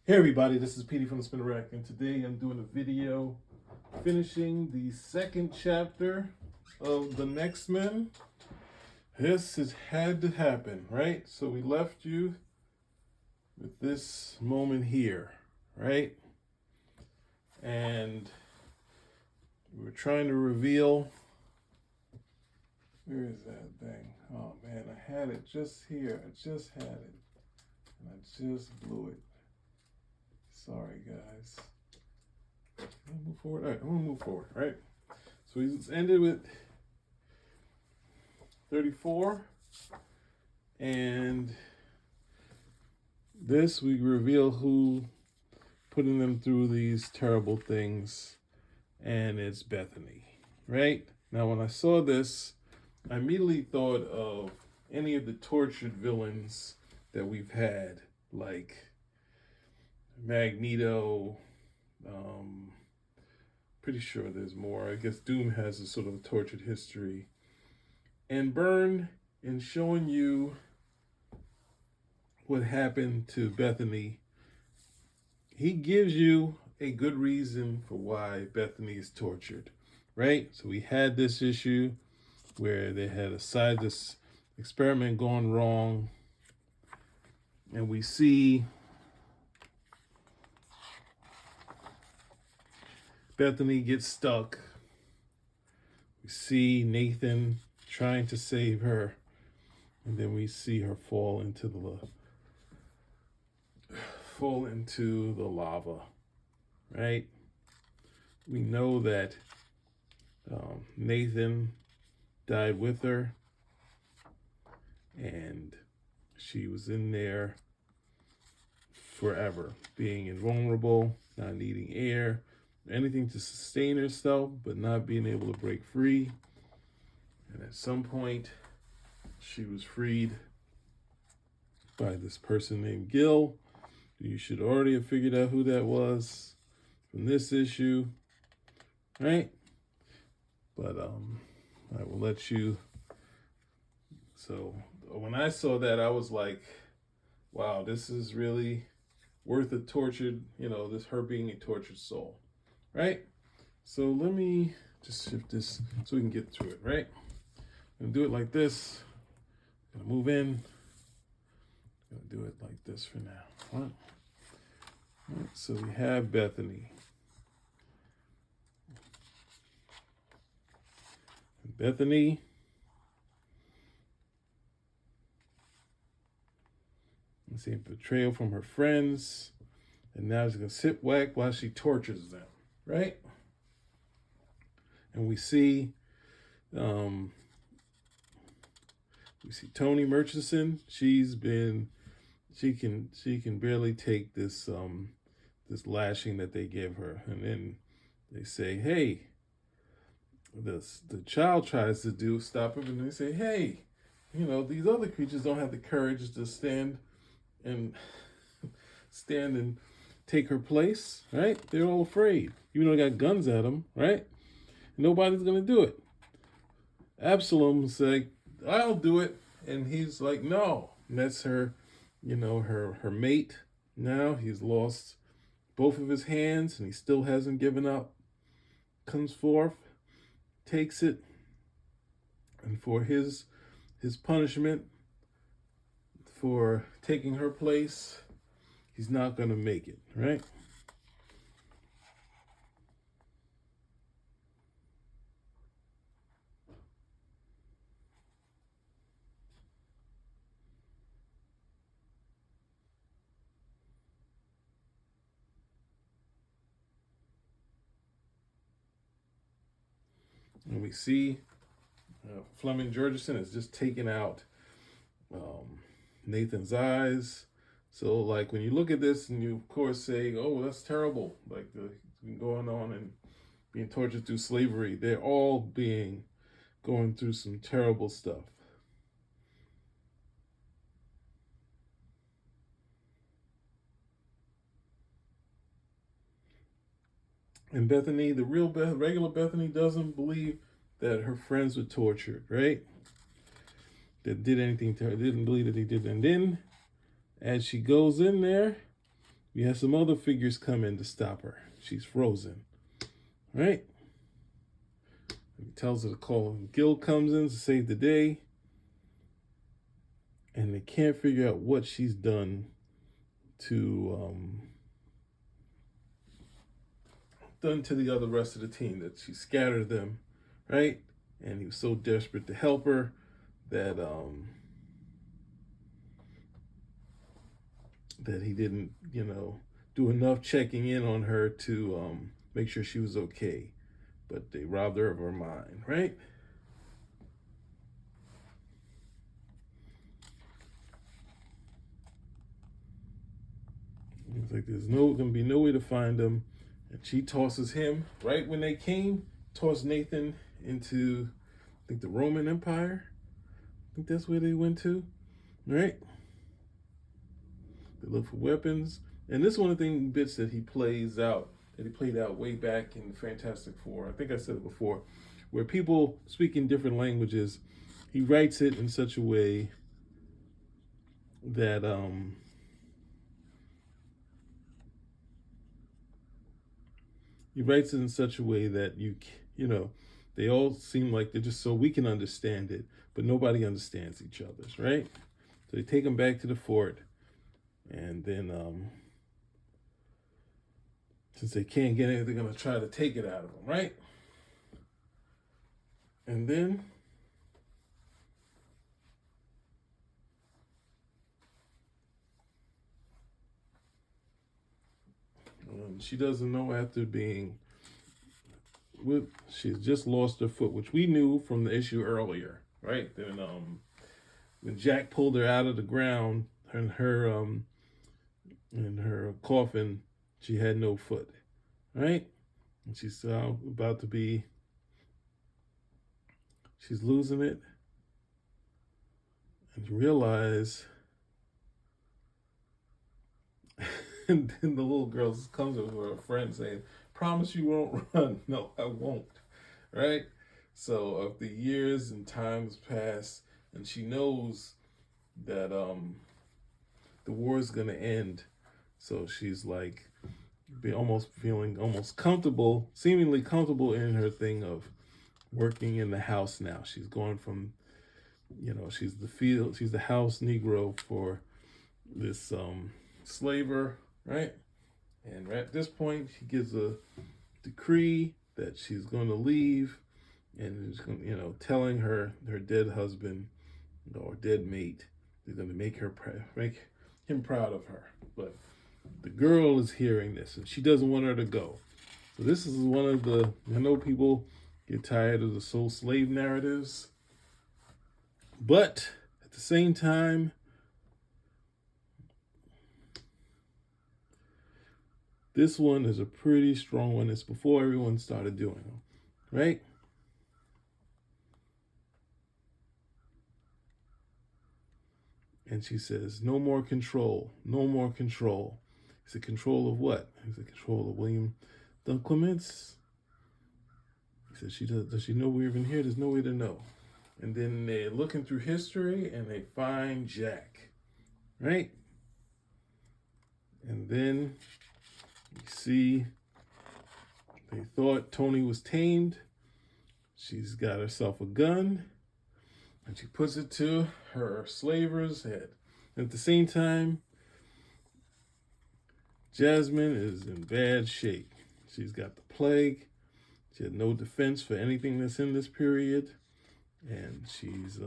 Hey everybody, this is Petey from the Spinner Rack, and today I'm doing a video finishing the second chapter of the Next Men. This has had to happen, right? So we left you with this moment here, right? And we were trying to reveal, where is that thing? Oh man, I had it just here. I just had it, and I just blew it. Sorry, guys. I'm gonna move forward. All right, I'm gonna move forward. Right. So we ended with 34, and this we reveal who putting them through these terrible things, and it's Bethany. Right now, when I saw this, I immediately thought of any of the tortured villains that we've had, like Magneto. Pretty sure there's more. I guess Doom has a sort of a tortured history. And Byrne, in showing you what happened to Bethany, he gives you a good reason for why Bethany is tortured, right? So we had this issue where they had this experiment gone wrong, and we see Bethany gets stuck. We see Nathan trying to save her, and then we see her fall into the lava, right? We know that Nathan died with her, and she was in there forever, being invulnerable, not needing air, anything to sustain herself, but not being able to break free. And at some point, she was freed by this person named Gil. You should already have figured out who that was from this issue, right? But I will let you. So when I saw that, I was like, wow, this is really worth a tortured, this her being a tortured soul, right? So let me just shift this so we can get through it, right? I'm gonna do it like this. I'm gonna move in. I'm gonna do it like this for now. All right, so we have Bethany. Bethany let's see, betrayal from her friends, and now she's gonna sit whack while she tortures them, right? And we see Toni Murchison. She can barely take this this lashing that they give her, and then they say, "Hey," the child tries to stop him, and they say, "Hey, these other creatures don't have the courage to stand and take her place, right? They're all afraid, even though they got guns at them, right? Nobody's gonna do it." Absalom's like, "I'll do it," and he's like, "No." And that's her, her mate. Now he's lost both of his hands, and he still hasn't given up. Comes forth, takes it, and for his punishment for taking her place, he's not gonna make it, right? And we see Fleming Georgeson has just taken out Nathan's eyes. So, like, when you look at this and you, of course, say, "Oh, that's terrible," like going on and being tortured through slavery, they're all going through some terrible stuff. And Bethany, the real regular Bethany, doesn't believe that her friends were tortured, right? That did anything to her, didn't believe that they did. And then, as she goes in there, we have some other figures come in to stop her. She's frozen, right? He tells her to call. Gil comes in to save the day, and they can't figure out what she's done to the other rest of the team. That she scattered them, right? And he was so desperate to help her that that he didn't, do enough checking in on her to make sure she was okay. But they robbed her of her mind, right? It's like there's gonna be no way to find them, and she tosses him right when they came. Tossed Nathan into, I think, the Roman Empire. I think that's where they went to, right? They look for weapons, and this is one of the bits that he played out way back in the Fantastic Four. I think I said it before, where people speak in different languages. He writes it in such a way that they all seem like they're just so we can understand it, but nobody understands each other's, right? So they take him back to the fort, and then since they can't get it, they're gonna try to take it out of him, right? And then she doesn't know after being she's just lost her foot, which we knew from the issue earlier, right? Then when Jack pulled her out of the ground in her coffin, she had no foot, right? And she's about to be, she's losing it, and you realize, and then the little girl comes up with her friend saying, "Promise you won't run." "No, I won't," right? So of the years and times pass, and she knows that the war is gonna end. So she's like feeling almost comfortable, seemingly comfortable in her thing of working in the house now. She's going from, she's the house Negro for this slaver, right? And at this point, he gives a decree that she's going to leave, and is going, telling her dead husband or dead mate is going to make him proud of her. But the girl is hearing this, and she doesn't want her to go. So this is one of the, I know people get tired of the soul slave narratives, but at the same time, this one is a pretty strong one. It's before everyone started doing them, right? And she says, "No more control, no more control." He said, "Control of what?" He said, "Control of William Dunn Clements." He said, does she know we're even here?" There's no way to know. And then they're looking through history, and they find Jack, right? And then you see, they thought Tony was tamed. She's got herself a gun, and she puts it to her slaver's head. And at the same time, Jasmine is in bad shape. She's got the plague. She had no defense for anything that's in this period. And she's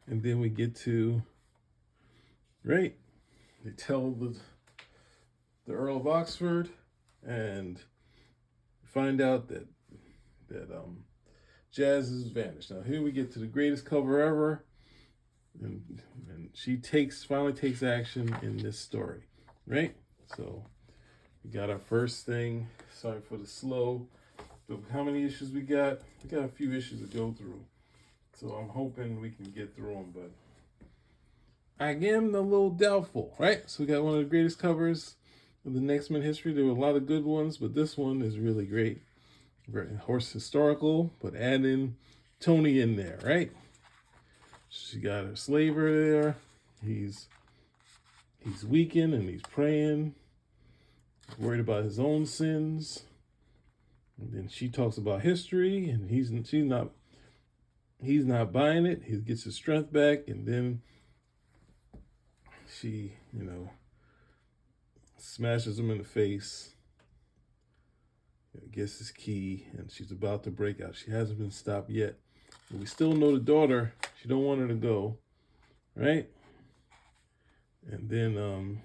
and then we get to, right, they tell the Earl of Oxford, and find out that Jazz has vanished. Now here we get to the greatest cover ever, and she finally takes action in this story, right? So we got our first thing. Sorry for the slow. But how many issues we got? We got a few issues to go through. So I'm hoping we can get through them, but I am a little doubtful, right? So we got one of the greatest covers of the Next Men history. There were a lot of good ones, but this one is really great. Very historical, but add in Tony in there, right? She got her slaver there. He's weakened and he's praying, worried about his own sins. And then she talks about history, and he's not buying it. He gets his strength back, and then she, smashes him in the face, gets his key, and she's about to break out. She hasn't been stopped yet. But we still know the daughter, she don't want her to go, right? And then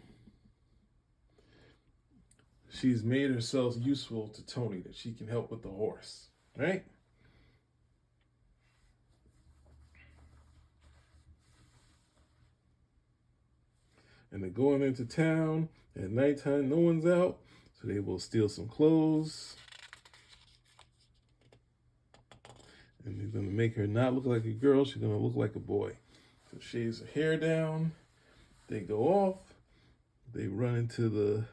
she's made herself useful to Tony, that she can help with the horse, right? And they're going into town at nighttime. No one's out, so they will steal some clothes. And they're going to make her not look like a girl. She's going to look like a boy. So shaves her hair down. They go off. They run into the...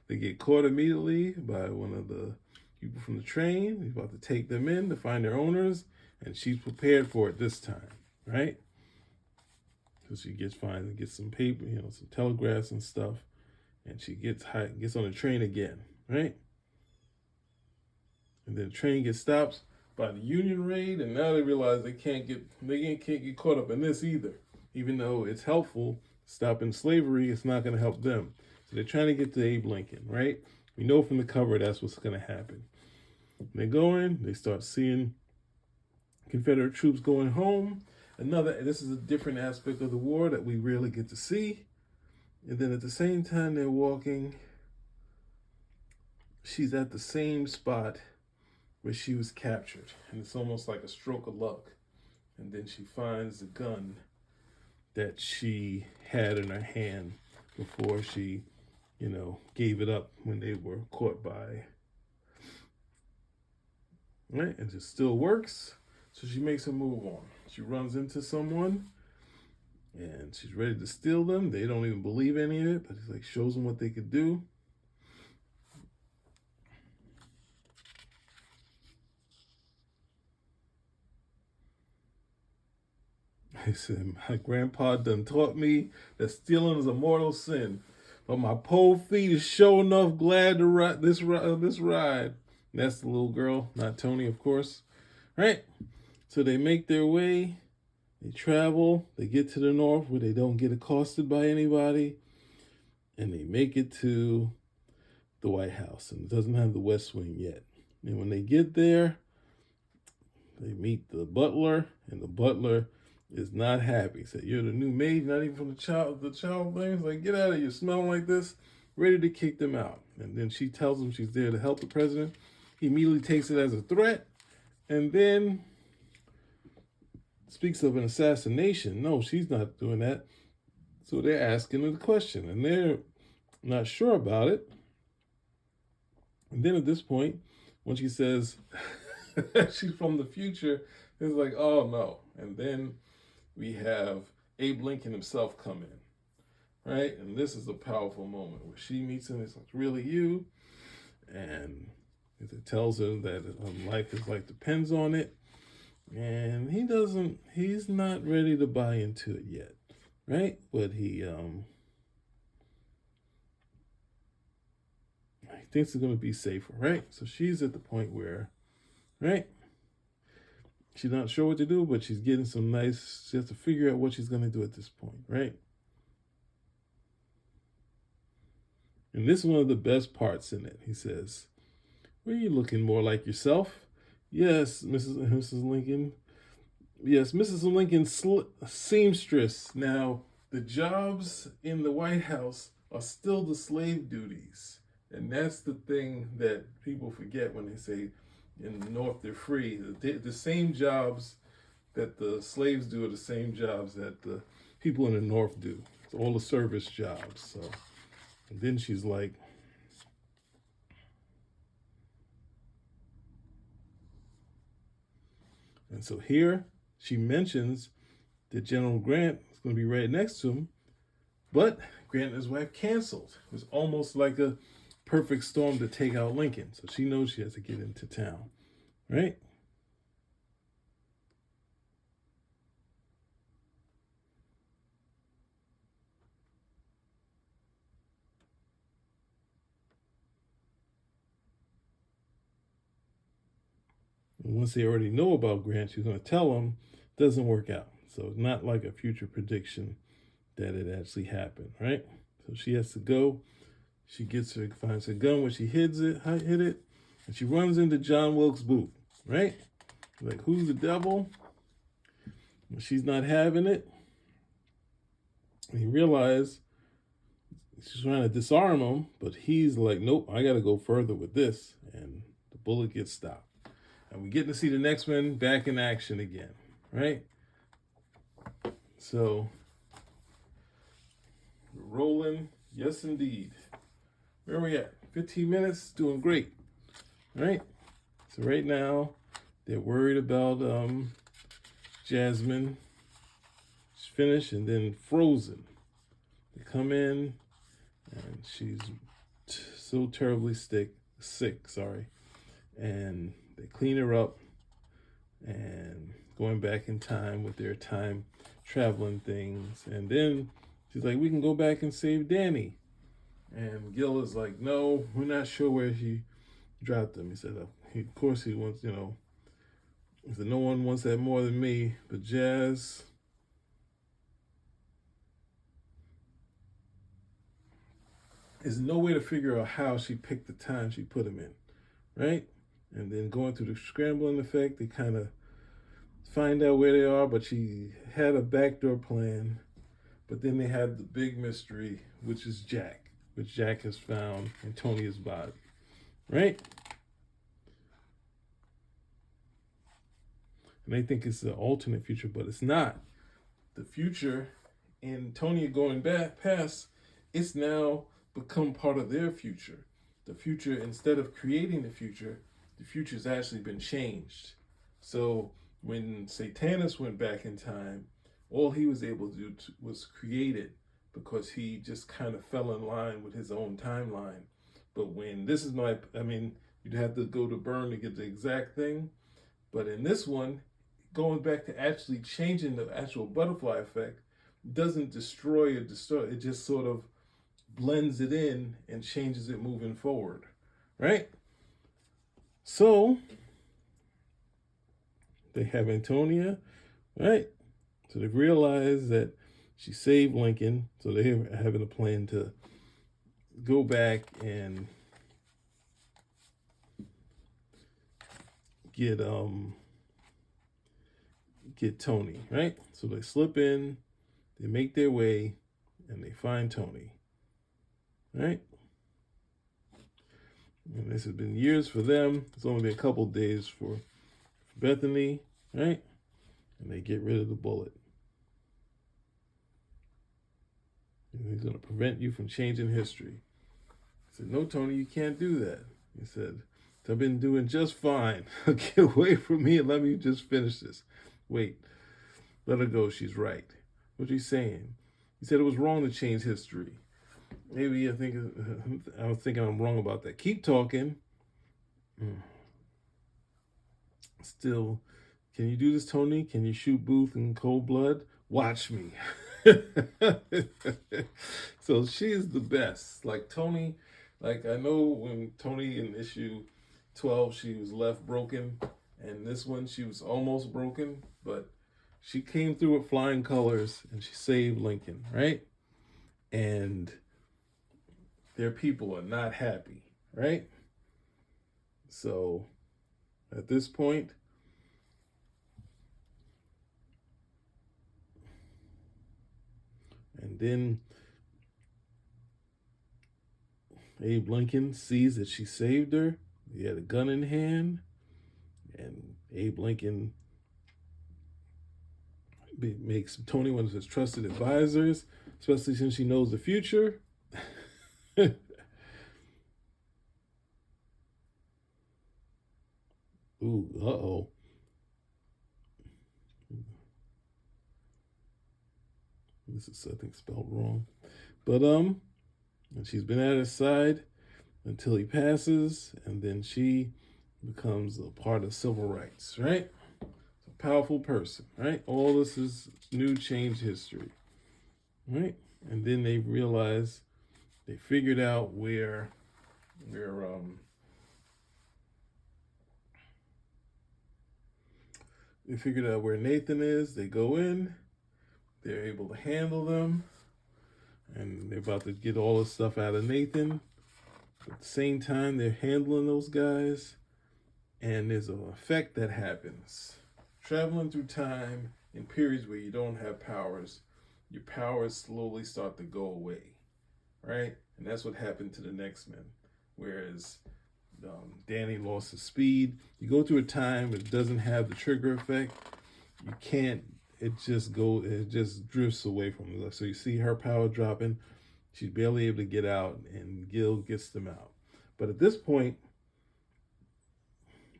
They get caught immediately by one of the people from the train. He's about to take them in to find their owners. And she's prepared for it this time, right? So she gets some paper, some telegraphs and stuff, and she gets on the train again, right? And then the train gets stopped by the Union raid, and now they realize they can't get caught up in this either. Even though it's helpful, stopping slavery, it's not going to help them. So they're trying to get to Abe Lincoln, right? We know from the cover that's what's going to happen. They go in, they start seeing Confederate troops going home. This is a different aspect of the war that we rarely get to see. And then at the same time they're walking, she's at the same spot where she was captured. And it's almost like a stroke of luck. And then she finds the gun that she had in her hand before she, gave it up when they were caught by. Right? And it still works. So she makes a move on. She runs into someone, and she's ready to steal them. They don't even believe any of it, but it's shows them what they could do. I said, my grandpa done taught me that stealing is a mortal sin, but my poor feet is sure enough glad to ride this ride. And that's the little girl, not Tony, of course, right? So they make their way, they travel, they get to the north where they don't get accosted by anybody, and they make it to the White House, and it doesn't have the West Wing yet. And when they get there, they meet the butler, and the butler is not happy. He said, "You're the new maid, not even from the child thing." It's like, get out of here, smelling like this, ready to kick them out. And then she tells him she's there to help the president. He immediately takes it as a threat, and then speaks of an assassination. No, she's not doing that. So they're asking her the question, and they're not sure about it. And then at this point, when she says she's from the future, it's like, oh no. And then we have Abe Lincoln himself come in, right? And this is a powerful moment where she meets him. It's like, really you? And it tells her that his life depends on it. And he's not ready to buy into it yet, right? But he thinks it's going to be safer, right? So she's at the point where, right? She's not sure what to do, but she's getting she has to figure out what she's going to do at this point, right? And this is one of the best parts in it. He says, "Well, you're looking more like yourself." "Yes, Mrs. Lincoln. Yes, Mrs. Lincoln's seamstress." Now, the jobs in the White House are still the slave duties. And that's the thing that people forget when they say in the North they're free. The same jobs that the slaves do are the same jobs that the people in the North do. It's all the service jobs. So, and then she's like, and so here she mentions that General Grant is going to be right next to him, but Grant and his wife canceled. It was almost like a perfect storm to take out Lincoln. So she knows she has to get into town. right? And once they already know about Grant, she's going to tell them, doesn't work out. So it's not like a future prediction that it actually happened, right? So she has to go. She finds her gun where she hid it, and she runs into John Wilkes Booth, right? Like, who's the devil? And she's not having it. And he realized she's trying to disarm him, but he's like, nope, I got to go further with this. And the bullet gets stopped. And we get to see the Next Men back in action again, right? So, we're rolling. Yes, indeed. Where are we at? 15 minutes, doing great, right? So right now, they're worried about Jasmine. She's finished, and then Frozen. They come in, and she's so terribly sick, and they clean her up, and going back in time with their time traveling things, and then she's like, we can go back and save Danny. And Gil is like, no, we're not sure where he dropped him. He said, of course he wants, he said, no one wants that more than me. But Jazz, there's no way to figure out how she picked the time she put him in, right? And then going through the scrambling effect, they kind of find out where they are, but she had a backdoor plan. But then they have the big mystery, which is Jack, which Jack has found Antonia's body, right? And they think it's the alternate future, but it's not. The future, and Tonya going back past, it's now become part of their future. The future, instead of creating the future's actually been changed. So when Satanus went back in time, all he was able to do was create it because he just kind of fell in line with his own timeline. But you'd have to go to Byrne to get the exact thing. But in this one, going back to actually changing the actual butterfly effect doesn't destroy or distort. It just sort of blends it in and changes it moving forward, right? So they have Antonia, right? So they realize that she saved Lincoln. So they're having a plan to go back and get Tony, right? So they slip in, they make their way, and they find Tony, right? And this has been years for them. It's only been a couple days for Bethany, right? And they get rid of the bullet. And he's going to prevent you from changing history. I said, no, Tony, you can't do that. He said, I've been doing just fine. Get away from me and let me just finish this. Wait, let her go. She's right. What's he saying? He said it was wrong to change history. Maybe I was thinking I'm wrong about that. Keep talking. Still, can you do this, Tony? Can you shoot Booth in cold blood? Watch me. So she's the best. Like Tony, like I know when Tony in issue 12, she was left broken. And this one, she was almost broken. But she came through with flying colors and she saved Lincoln, right? And their people are not happy, right? So at this point, and then Abe Lincoln sees that she saved her. He had a gun in hand, and Abe Lincoln makes Tony one of his trusted advisors, especially since she knows the future. Ooh, uh-oh. This is, I think, spelled wrong. But, and she's been at his side until he passes, and then she becomes a part of civil rights, right? It's a powerful person, right? All this is new change history, right? And then they realize they figured out where they figured out where Nathan is. They go in, they're able to handle them, and they're about to get all the stuff out of Nathan. At the same time, they're handling those guys, and there's an effect that happens. Traveling through time in periods where you don't have powers, your powers slowly start to go away, right? And that's what happened to the Next Men. Whereas Danny lost his speed. You go through a time it doesn't have the trigger effect. You can't. It just drifts away from you. So you see her power dropping. She's barely able to get out, and Gil gets them out. But at this point,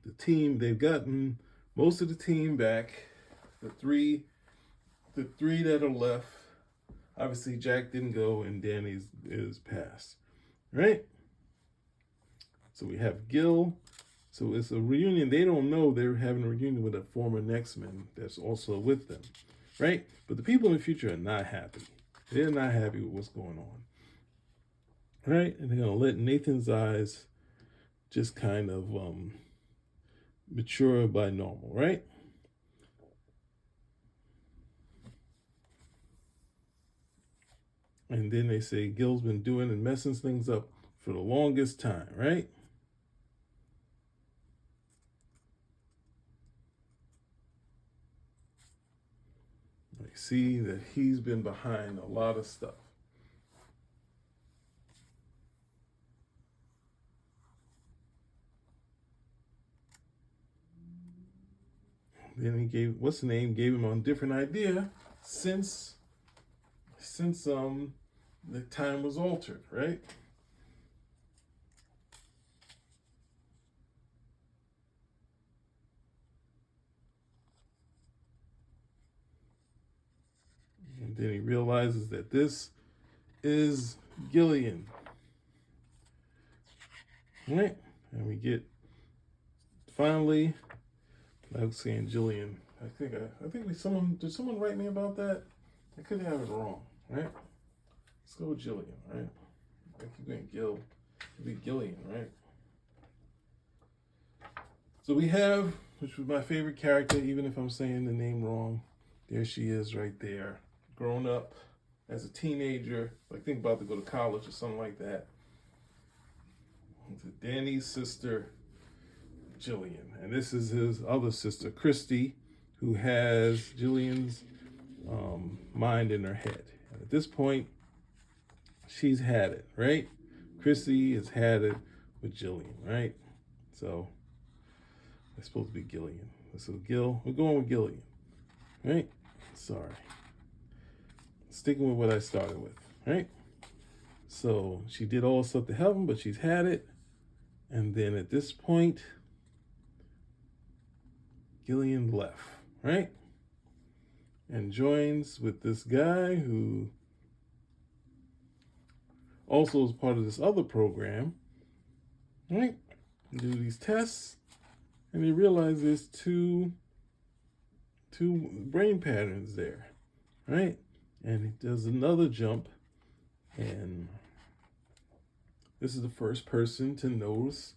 the team, they've gotten most of the team back. The three that are left. Obviously, Jack didn't go, and Danny is passed, right? So we have Gil. So it's a reunion. They don't know they're having a reunion with a former Next Men that's also with them, right? But the people in the future are not happy. They're not happy with what's going on, right? And they're gonna let Nathan's eyes just kind of mature by normal, right? And then they say Gil's been doing and messing things up for the longest time, right? They see that he's been behind a lot of stuff. Then he gave him a different idea since the time was altered, right? And then he realizes that this is Gillian, right? And we get finally, I was saying Jillian. I think did someone write me about that? I could have it wrong, right? Let's go with Jillian, right? I keep going Gil. It'd be Gillian, right? So we have, which was my favorite character, even if I'm saying the name wrong. There she is right there. Grown up as a teenager, like think about to go to college or something like that. Danny's sister, Jillian. And this is his other sister, Christy, who has Jillian's mind in her head. And at this point, she's had it, right? Christy has had it with Jillian, right? So it's supposed to be Gillian. So Gil, we're going with Gillian, right? Sorry. Sticking with what I started with, right? So she did all stuff to help him, but she's had it. And then at this point, Gillian left, right? And joins with this guy who also is part of this other program, right? Do these tests, and they realize there's two brain patterns there, right? And he does another jump, and this is the first person to notice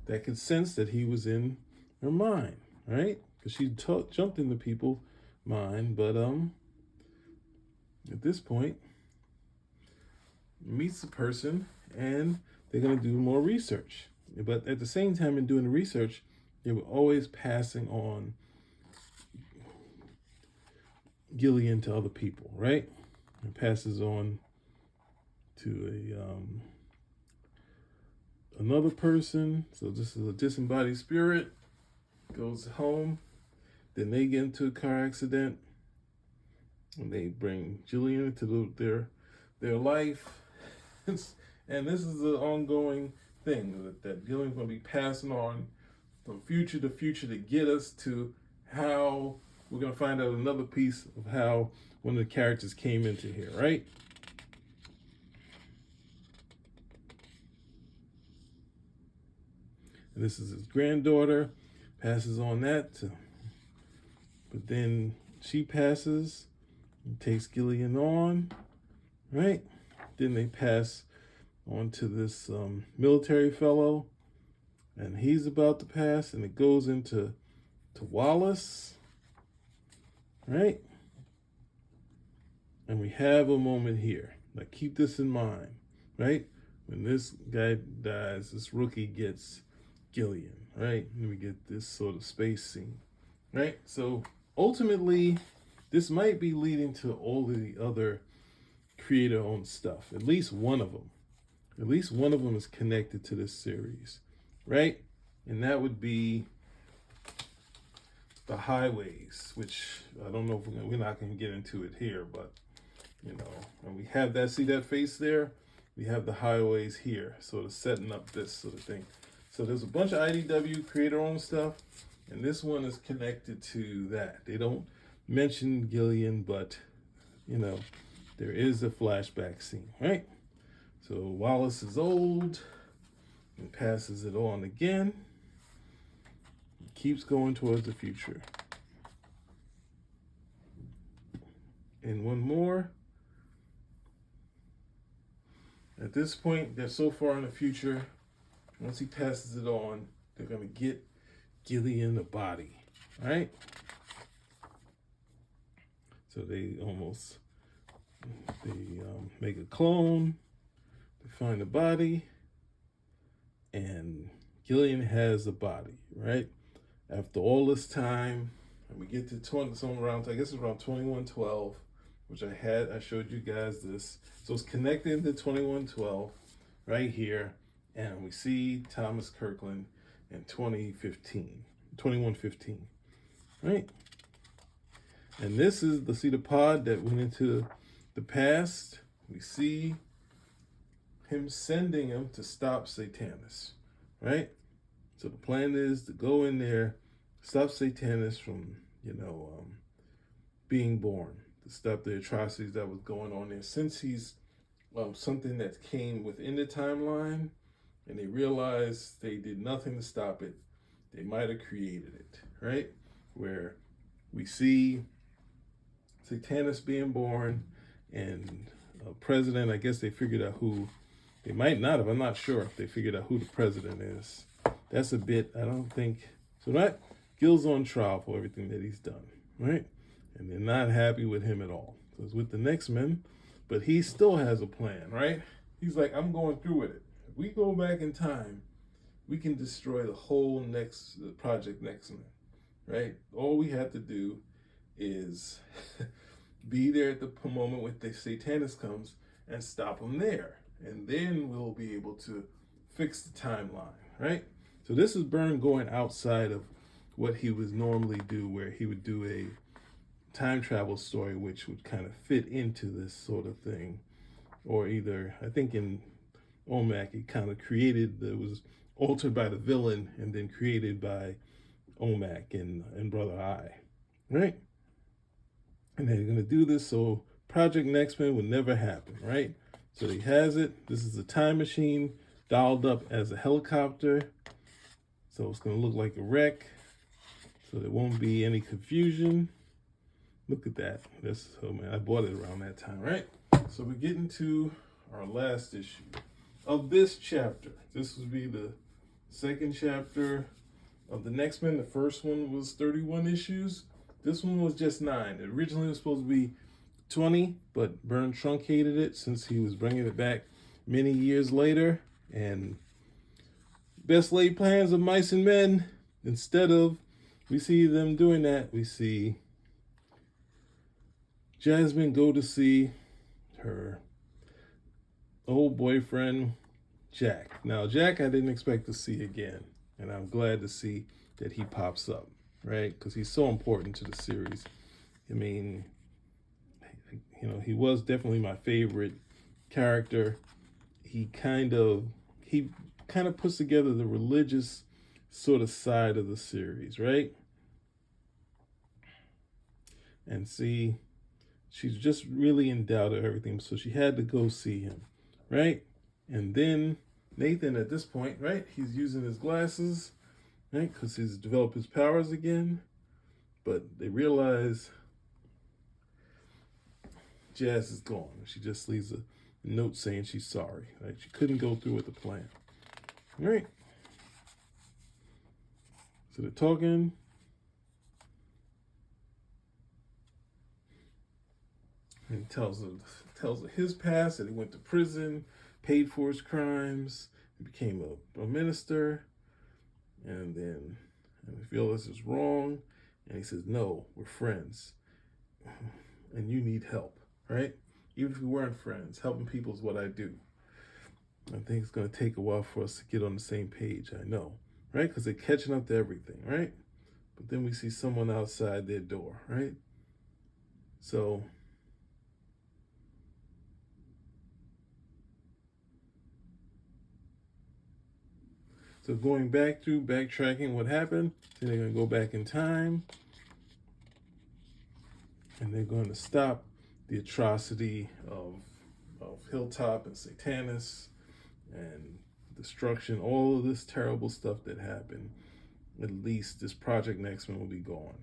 that could sense that he was in her mind, right? Because she jumped into people's mind, but at this point, meets the person, and they're gonna do more research. But at the same time, in doing the research, they were always passing on Gillian to other people, right? And passes on to another person. So this is a disembodied spirit. Goes home. Then they get into a car accident, and they bring Gillian into their life. And this is the ongoing thing that Gillian's going to be passing on from future to future to get us to how we're going to find out another piece of how one of the characters came into here, right? And This is his granddaughter, passes on that to, but then she passes and takes Gillian on, right? Then they pass on to this military fellow, and he's about to pass, and it goes into Wallace, right? And we have a moment here. Like, keep this in mind, right? When this guy dies, this rookie gets Gillian, right? And we get this sort of space scene, right? So ultimately, this might be leading to all of the other creator-owned stuff. At least one of them. At least one of them is connected to this series, right? And that would be the highways, which I don't know if we're not going to get into it here, but you know, and we have that, see that face there? We have the highways here, sort of setting up this sort of thing. So there's a bunch of IDW creator-owned stuff, and this one is connected to that. They don't mention Gillian, but you know, there is a flashback scene, right? So Wallace is old and passes it on again. He keeps going towards the future. And one more. At this point, they're so far in the future, once he passes it on, they're going to get Gillian a body, right? So they make a clone, they find a body, and Gillian has a body, right? After all this time, and we get to I guess it's around 2112, which I showed you guys this. So it's connected to 2112 right here, and we see Thomas Kirkland in 2115, right? And this is the pod that went into the past. We see him sending him to stop Satanus, right? So the plan is to go in there, stop Satanus from, being born, to stop the atrocities that was going on there. Since he's something that came within the timeline, and they realized they did nothing to stop it, they might have created it, right? Where we see Satanus being born, and president, I guess they figured out who, they might not have, I'm not sure if they figured out who the president is. That's a bit, I don't think, so that Gil's on trial for everything that he's done, right? And they're not happy with him at all. So it's with the Next Men, but he still has a plan, right? He's like, I'm going through with it. If we go back in time, we can destroy the whole Project Next Men, right? All we have to do is be there at the moment when the Satanist comes and stop him there. And then we'll be able to fix the timeline, right? So this is Byrne going outside of what he would normally do, where he would do a time travel story which would kind of fit into this sort of thing. Or either, I think in OMAC, it kind of it was altered by the villain and then created by OMAC and Brother Eye, right? And they're going to do this so Project Next Men would never happen, right? So he has it. This is a time machine dialed up as a helicopter. So it's going to look like a wreck. So there won't be any confusion. Look at that. I bought it around that time, right? So we're getting to our last issue of this chapter. This would be the second chapter of the Next Men. The first one was 31 issues. This one was just 9. It originally was supposed to be 20, but Byrne truncated it since he was bringing it back many years later. And best laid plans of mice and men, instead of we see them doing that, we see Jasmine go to see her old boyfriend, Jack. Now, Jack I didn't expect to see again, and I'm glad to see that he pops up, right? Because he's so important to the series. I mean, he was definitely my favorite character. He kind of puts together the religious sort of side of the series, right? And see, she's just really in doubt of everything, so she had to go see him, right? And then Nathan, at this point, right, he's using his glasses, right, because he's developed his powers again. But they realize Jazz is gone. She just leaves a note saying she's sorry. Right? She couldn't go through with the plan. All right. So they're talking. And he tells her his past, that he went to prison, paid for his crimes, he became a minister, and then I feel this is wrong. And he says, no, we're friends. And you need help, right? Even if we weren't friends, helping people is what I do. I think it's going to take a while for us to get on the same page, I know, right? Because they're catching up to everything, right? But then we see someone outside their door, right? So going backtracking what happened, then they're going to go back in time, and they're going to stop the atrocity of Hilltop and Satanus and destruction, all of this terrible stuff that happened. At least this Project Next Men will be gone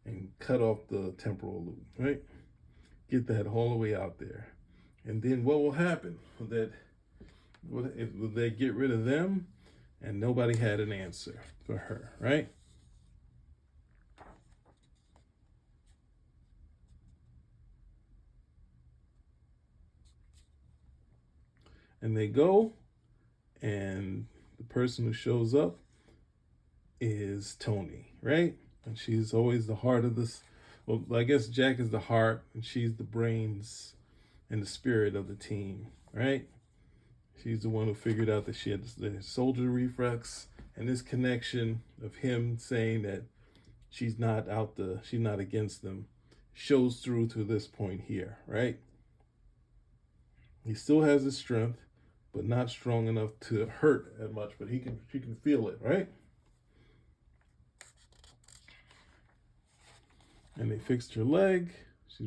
and cut off the temporal loop, right? Get that all the way out there. And then what will happen? Will they get rid of them? And nobody had an answer for her, right? And they go, and the person who shows up is Tony, right? And she's always the heart of this. Well, I guess Jack is the heart, and she's the brains and the spirit of the team, right? She's the one who figured out that she had the soldier reflex, and this connection of him saying that she's not against them shows through to this point here, right? He still has his strength, but not strong enough to hurt as much, but she can feel it, right? And they fixed her leg.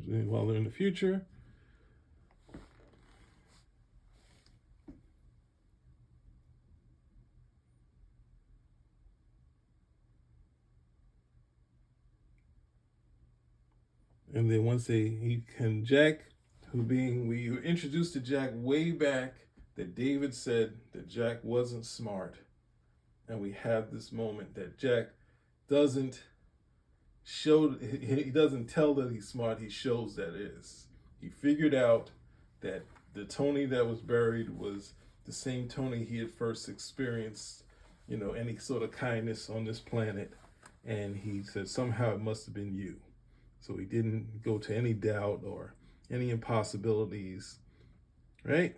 While they're in the future. And then Jack, we were introduced to Jack way back, that David said that Jack wasn't smart. And we have this moment that Jack doesn't he doesn't tell that he's smart, he shows that is. He figured out that the Tony that was buried was the same Tony he had first experienced, any sort of kindness on this planet. And he said somehow it must have been you. So he didn't go to any doubt or any impossibilities, right?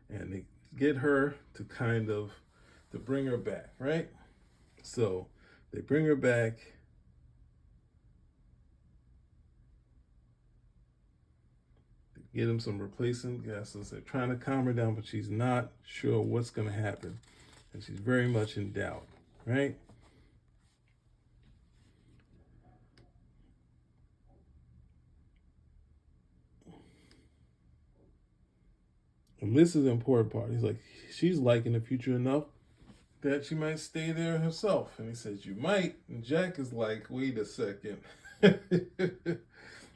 And they get her to bring her back, right? So they bring her back. They get him some replacement gases. They're trying to calm her down, but she's not sure what's going to happen. And she's very much in doubt, right? And this is the important part. He's like, she's liking the future enough that she might stay there herself. And he says, you might. And Jack is like, wait a second.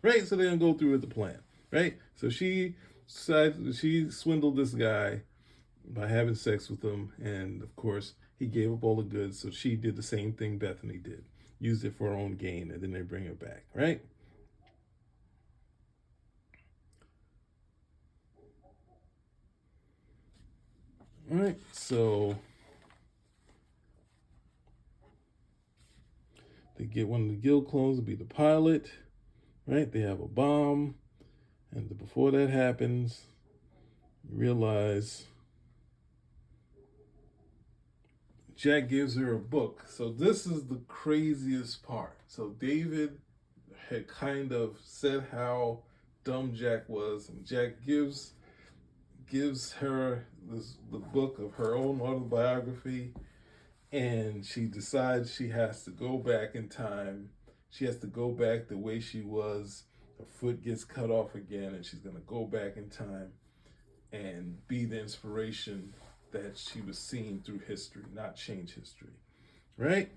Right? So they're going to go through with the plan. Right? So she swindled this guy by having sex with him. And of course, he gave up all the goods. So she did the same thing Bethany did. Used it for her own gain. And then they bring her back. Right? All right. So they get one of the guild clones to be the pilot, right? They have a bomb, and before that happens, you realize Jack gives her a book. So this is the craziest part. So David had kind of said how dumb Jack was, and Jack gives her the book of her own autobiography. And she decides she has to go back in time. She has to go back the way she was. Her foot gets cut off again, and she's going to go back in time and be the inspiration that she was seeing through history, not change history, right?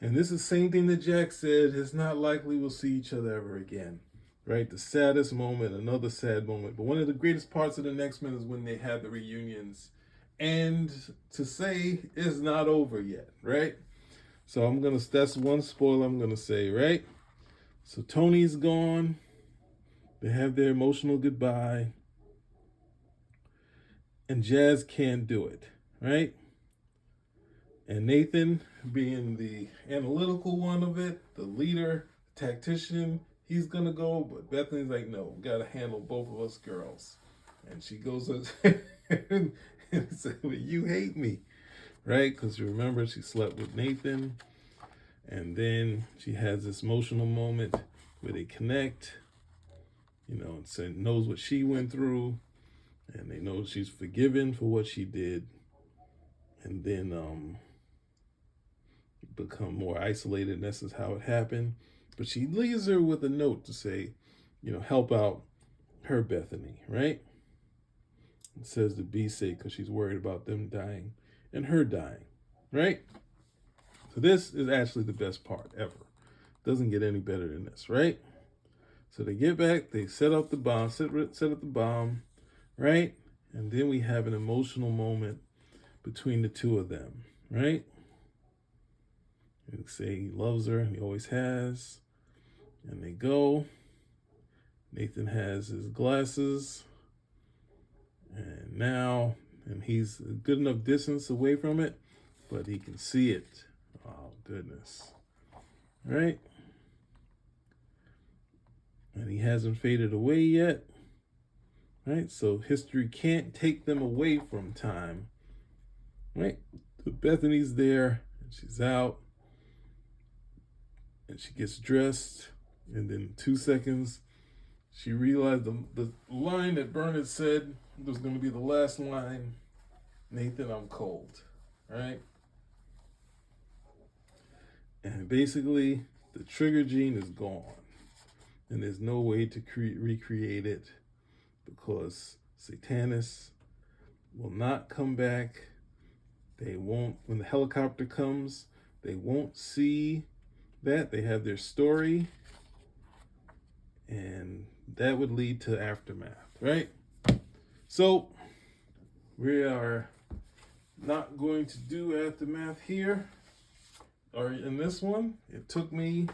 And this is the same thing that Jack said, it's not likely we'll see each other ever again, right? The saddest moment, another sad moment. But one of the greatest parts of the Next Men is when they had the reunions. And to say it's not over yet, right? So that's one spoiler I'm gonna say, right? So Tony's gone. They have their emotional goodbye. And Jazz can't do it, right? And Nathan, being the analytical one of it, the leader, tactician, he's gonna go, but Bethany's like, no, we gotta handle both of us girls. And she goes and says, well, you hate me, right? Because you remember she slept with Nathan, and then she has this emotional moment where they connect, and knows what she went through, and they know she's forgiven for what she did, and then become more isolated, and this is how it happened. But she leaves her with a note to say, help out her Bethany, right? It says to be safe because she's worried about them dying and her dying, right? So this is actually the best part ever. Doesn't get any better than this, right? So they get back, they set up the bomb, set up the bomb, right? And then we have an emotional moment between the two of them, right? And say he loves her, he always has. And they go. Nathan has his glasses. And he's a good enough distance away from it, but he can see it. Oh, goodness. Right? And he hasn't faded away yet. Right? So history can't take them away from time. Right? So Bethany's there, and she's out. And she gets dressed, and then 2 seconds, she realized the line that Byrne had said was going to be the last line. Nathan, I'm cold, right? And basically, the trigger gene is gone, and there's no way to recreate it because Satanis will not come back. They won't, when the helicopter comes, they won't see that. They have their story, and that would lead to aftermath, right? So we are not going to do aftermath here or in this one. It took me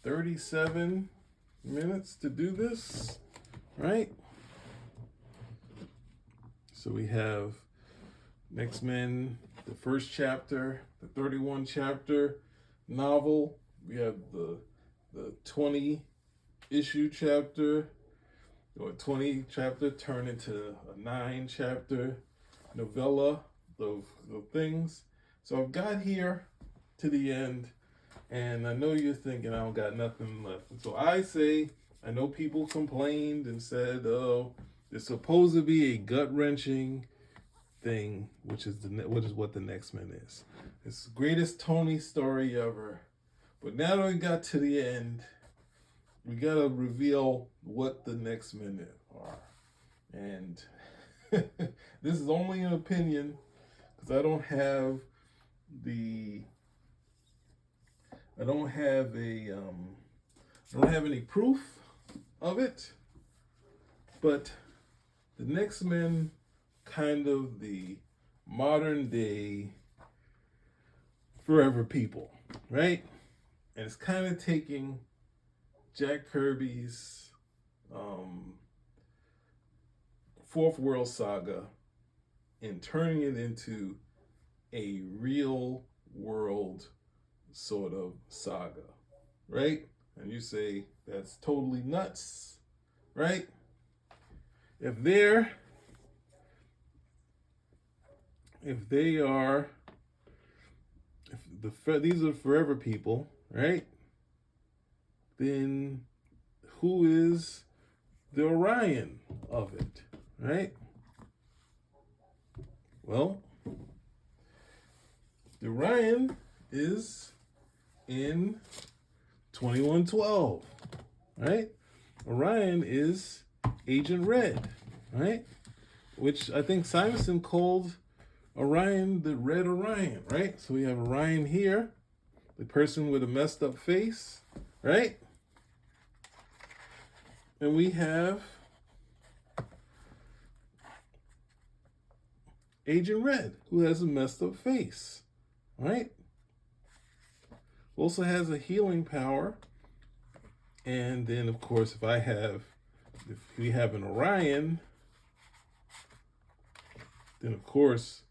37 minutes to do this, right? So we have Next Men, the first chapter, the 31 chapter novel. We have the 20 issue chapter, or 20 chapter turned into a 9 chapter novella of things. So I've got here to the end, and I know you're thinking I don't got nothing left. And so I say, I know people complained and said, oh, it's supposed to be a gut-wrenching thing, which is what the Next Men is. It's the greatest Tony story ever. But now that we got to the end, we gotta reveal what the Next Men are. And this is only an opinion because I don't have any proof of it. But the Next Men, kind of the modern day Forever People, right? And it's kind of taking Jack Kirby's Fourth World Saga and turning it into a real world sort of saga, right? And you say that's totally nuts, right? If these are Forever People, right? Then who is the Orion of it, right? Well, the Orion is in 2112, right? Orion is Agent Red, right? Which I think Simonson called Orion the Red Orion, right? So we have Orion here, the person with a messed up face, right? And we have Agent Red, who has a messed up face, right? Also has a healing power. And then, of course, if we have an Orion, then of course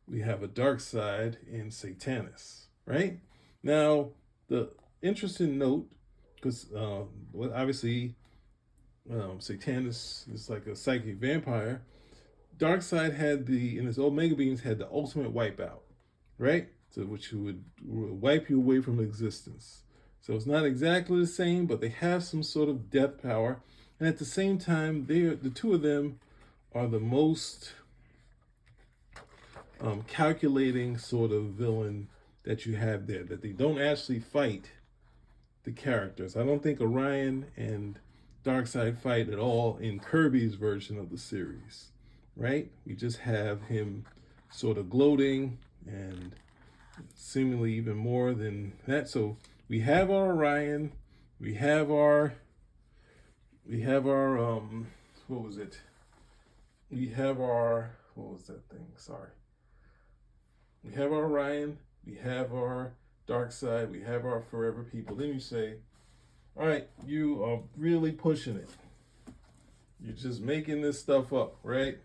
we have a dark side in Satanus, right? Now, the interesting note, because obviously Satanus is like a psychic vampire. Darkseid had in his Omega beings had the ultimate wipeout, right? So which would wipe you away from existence. So it's not exactly the same, but they have some sort of death power, and at the same time, the two of them are the most calculating sort of villain that you have there. That they don't actually fight the characters. I don't think Orion and Darkseid fight at all in Kirby's version of the series, right? We just have him sort of gloating and seemingly even more than that. So we have our Orion, we have our what was it? We have our what was that thing? Sorry. We have our Orion, we have our Darkseid, we have our Forever People. Then you say, all right, you are really pushing it. You're just making this stuff up, right?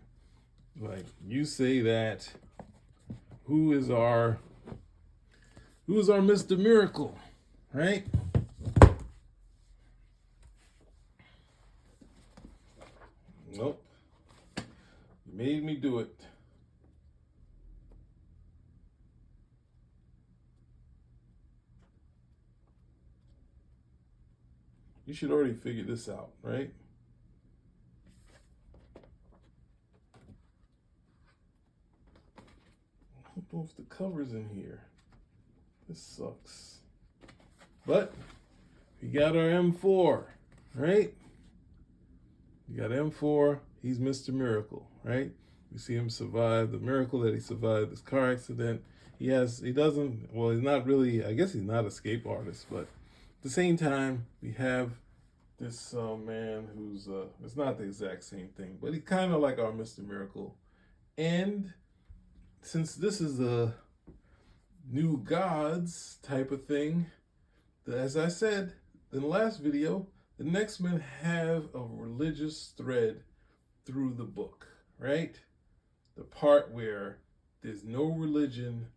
Like you say that who is our Mr. Miracle, right? Nope. You made me do it. You should already figure this out, right? I don't know if the cover's in here. This sucks. But we got our M4, right? We got M4. He's Mr. Miracle, right? We see him survive the miracle that he survived this car accident. He's not really, I guess he's not an escape artist, but at the same time, we have this man who's, it's not the exact same thing, but he's kind of like our Mr. Miracle. And since this is a new gods type of thing, as I said in the last video, the Next Men have a religious thread through the book, right? The part where there's no religion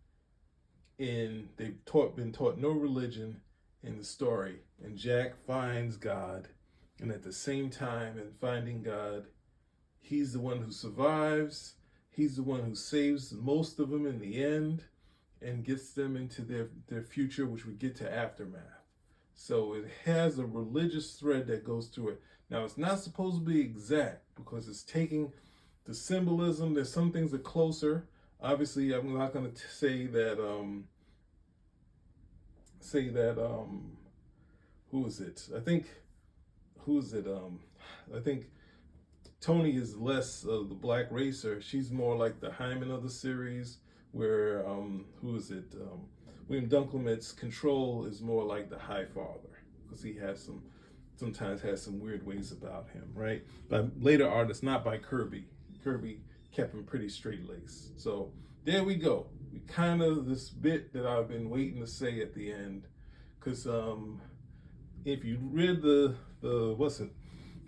they've been taught no religion in the story, and Jack finds God, and at the same time in finding God, he's the one who survives, he's the one who saves most of them in the end, and gets them into their future, which we get to Aftermath. So it has a religious thread that goes through it. Now, it's not supposed to be exact because it's taking the symbolism. There's some things that are closer. Obviously, I'm not going to say that, who is it? I think Tony is less of the black racer. She's more like the Hyman of the series, where William Dunklemet's Control is more like the High Father, because he sometimes has some weird ways about him, right? By later artists, not by Kirby. Kirby kept him pretty straight laced. So there we go. We kind of this bit that I've been waiting to say at the end, because if you read if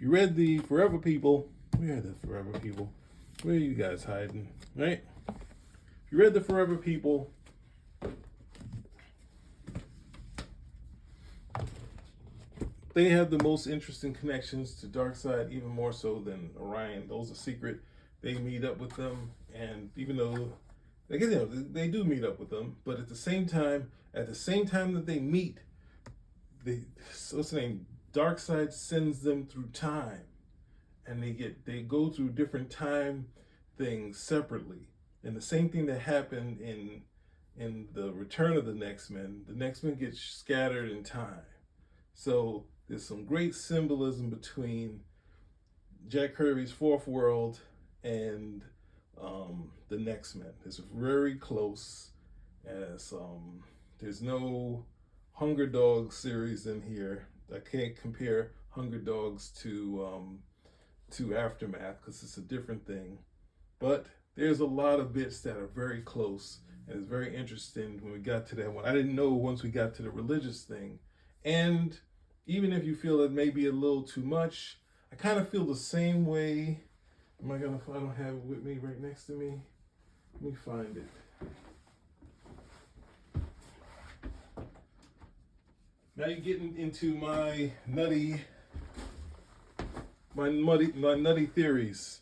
you read the Forever People, where are the Forever People? Where are you guys hiding, right? If you read the Forever People, they have the most interesting connections to Darkseid, even more so than Orion. Those are secret. They meet up with them, and even though I guess they do meet up with them, but at the same time that they meet, what's the name? Darkseid sends them through time, and they go through different time things separately. And the same thing that happened in the Return of the Next Men get scattered in time. So there's some great symbolism between Jack Kirby's Fourth World and the Next Men. It's very close. As there's no Hunger Dogs series in here. I can't compare Hunger Dogs to Aftermath because it's a different thing. But there's a lot of bits that are very close, and it's very interesting when we got to that one. I didn't know once we got to the religious thing. And even if you feel it may be a little too much, I kind of feel the same way. I don't have it with me right next to me. Let me find it. Now you're getting into my nutty theories.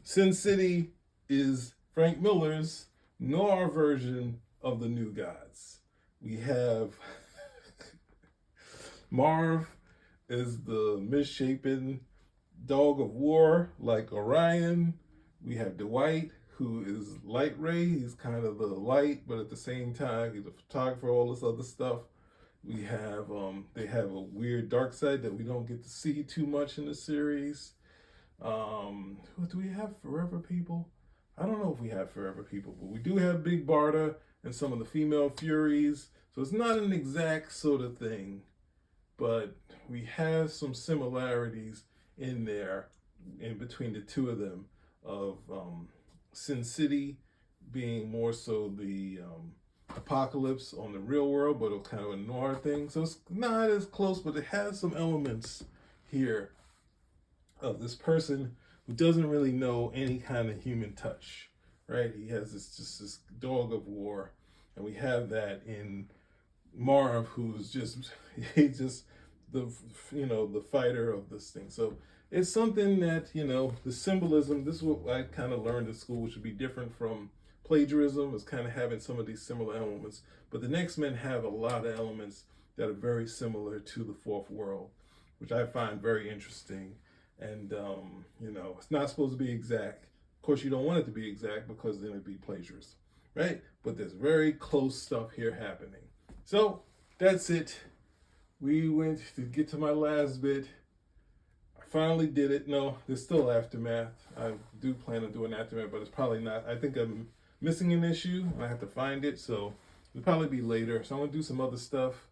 Sin City is Frank Miller's noir version of the New Gods. We have Marv is the misshapen dog of war like Orion. We have Dwight, who is Light Ray. He's kind of the light, but at the same time, he's a photographer, all this other stuff. We have, they have a weird dark side that we don't get to see too much in the series. Who do we have? Forever People? I don't know if we have Forever People, but we do have Big Barda and some of the female Furies. So it's not an exact sort of thing, but we have some similarities in there in between the two of them of Sin City being more so the apocalypse on the real world, but it's kind of a noir thing. So it's not as close, but it has some elements here of this person who doesn't really know any kind of human touch, right? He has this dog of war, and we have that in Marv, who's he's just the fighter of this thing. So it's something that the symbolism. This is what I kind of learned at school, which would be different from plagiarism, is kind of having some of these similar elements. But the Next Men have a lot of elements that are very similar to the Fourth World, which I find very interesting. And it's not supposed to be exact. Of course, you don't want it to be exact because then it'd be plagiarism, right? But there's very close stuff here happening. So that's it. We went to get to my last bit. I finally did it. No, there's still Aftermath. I do plan on doing Aftermath, but it's probably not. I think I'm missing an issue. I have to find it, so it'll probably be later. So I'm gonna do some other stuff.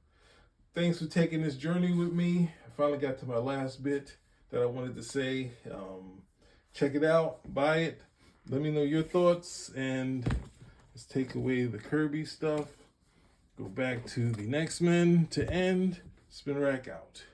Thanks for taking this journey with me. I finally got to my last bit that I wanted to say. Check it out, buy it. Let me know your thoughts, and let's take away the Kirby stuff. Go back to the Next Men to end. Spin rack out.